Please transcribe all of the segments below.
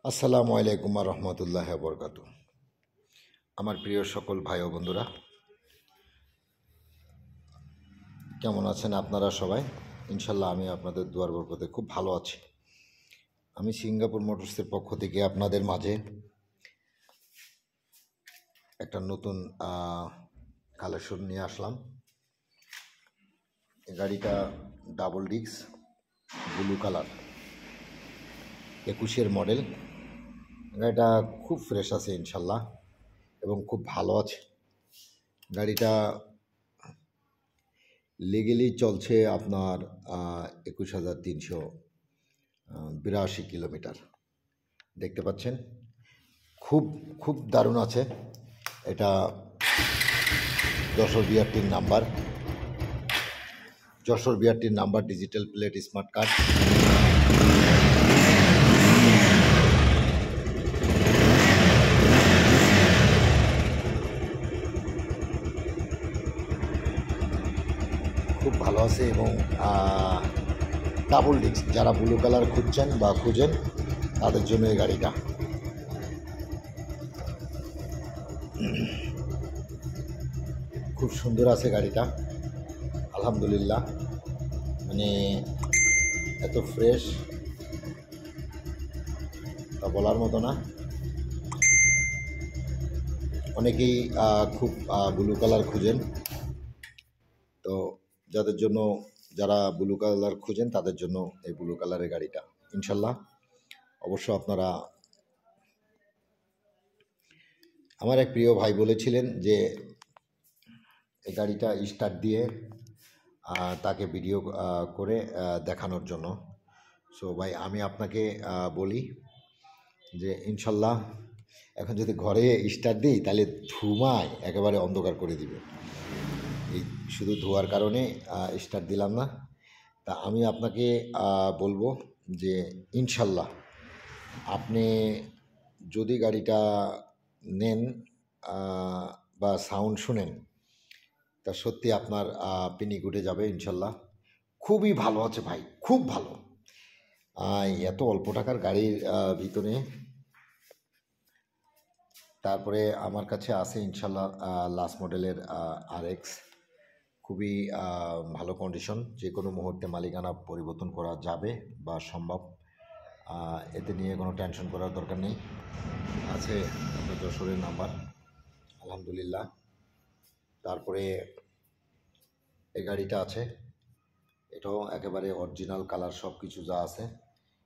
আসসালামু আলাইকুম রহমতুল্লাহ বরকাতু। আমার প্রিয় সকল ভাই ও বন্ধুরা, কেমন আছেন আপনারা সবাই? ইনশাল্লাহ আমি আপনাদের দুয়ার বরকতে খুব ভালো আছি। আমি সিঙ্গাপুর মোটরসের পক্ষ থেকে আপনাদের মাঝে একটা নতুন কালেকশন নিয়ে আসলাম। এই গাড়িটা ডাবল ডিস্ক, ব্লু কালার, 21-এর মডেল। গাড়িটা খুব ফ্রেশ আছে ইনশাল্লাহ এবং খুব ভালো আছে। গাড়িটা লিগেলি চলছে আপনার 21,382 কিলোমিটার। দেখতে পাচ্ছেন, খুব খুব দারুণ আছে। এটা যশোর বিআরটির number, digital plate, smart card. খুব ভালো আছে এবং ডাবল ডিস্ক, যারা ব্লু কালার খুঁজছেন বা খুঁজেন তাদের জন্য এই গাড়িটা। খুব সুন্দর আছে গাড়িটা, আলহামদুলিল্লাহ। মানে এত ফ্রেশ তা বলার মতো না। অনেকেই খুব ব্লু কালার খুঁজেন, তো যারা ব্লু কালার খুঁজেন তাদের জন্য এই ব্লু কালারের গাড়িটা ইনশাল্লাহ। অবশ্য আপনারা, আমার এক প্রিয় ভাই বলেছিলেন যে এই গাড়িটা স্টার্ট দিয়ে তাকে ভিডিও করে দেখানোর জন্য। সো ভাই, আমি আপনাকে বলি যে ইনশাল্লাহ এখন যদি ঘরে স্টার্ট দিই তাহলে ধুমায় একেবারে অন্ধকার করে দিবে। এই শুধু ধোয়ার কারণে স্টার্ট দিলাম না। তা আমি আপনাকে বলবো যে ইনশাল্লাহ আপনি যদি গাড়িটা নেন বা সাউন্ড শুনেন, তা সত্যি আপনার পিনিক উঠে যাবে ইনশাল্লাহ। খুবই ভালো আছে ভাই, খুব ভালো। এত অল্প টাকার গাড়ির ভিতরে তারপরে আমার কাছে আছে ইনশাল্লাহ লাস্ট মডেলের RX, খুবই ভালো কন্ডিশন। যে কোনো মুহূর্তে মালিকানা পরিবর্তন করা যাবে বা সম্ভব, এতে নিয়ে কোনো টেনশন করার দরকার নেই। আছে আপনার যশোরের নাম্বার, আলহামদুলিল্লাহ। তারপরে এই গাড়িটা আছে, এটাও একেবারে অরিজিনাল কালার, সব কিছু যা আছে।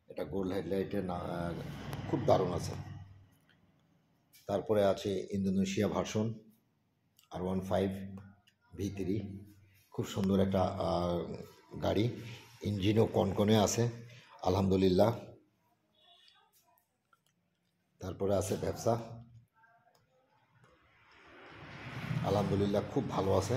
এটা গোল্ড হেডলাইটের খুব দারুণ আছে। তারপরে আছে ইন্দোনেশিয়া ভার্সন R15 V3, খুব সুন্দর একটা গাড়ি। ইঞ্জিনও কনকনে আছে আলহামদুলিল্লাহ। তারপরে আছে ব্যবসা, আলহামদুলিল্লাহ খুব ভালো আছে।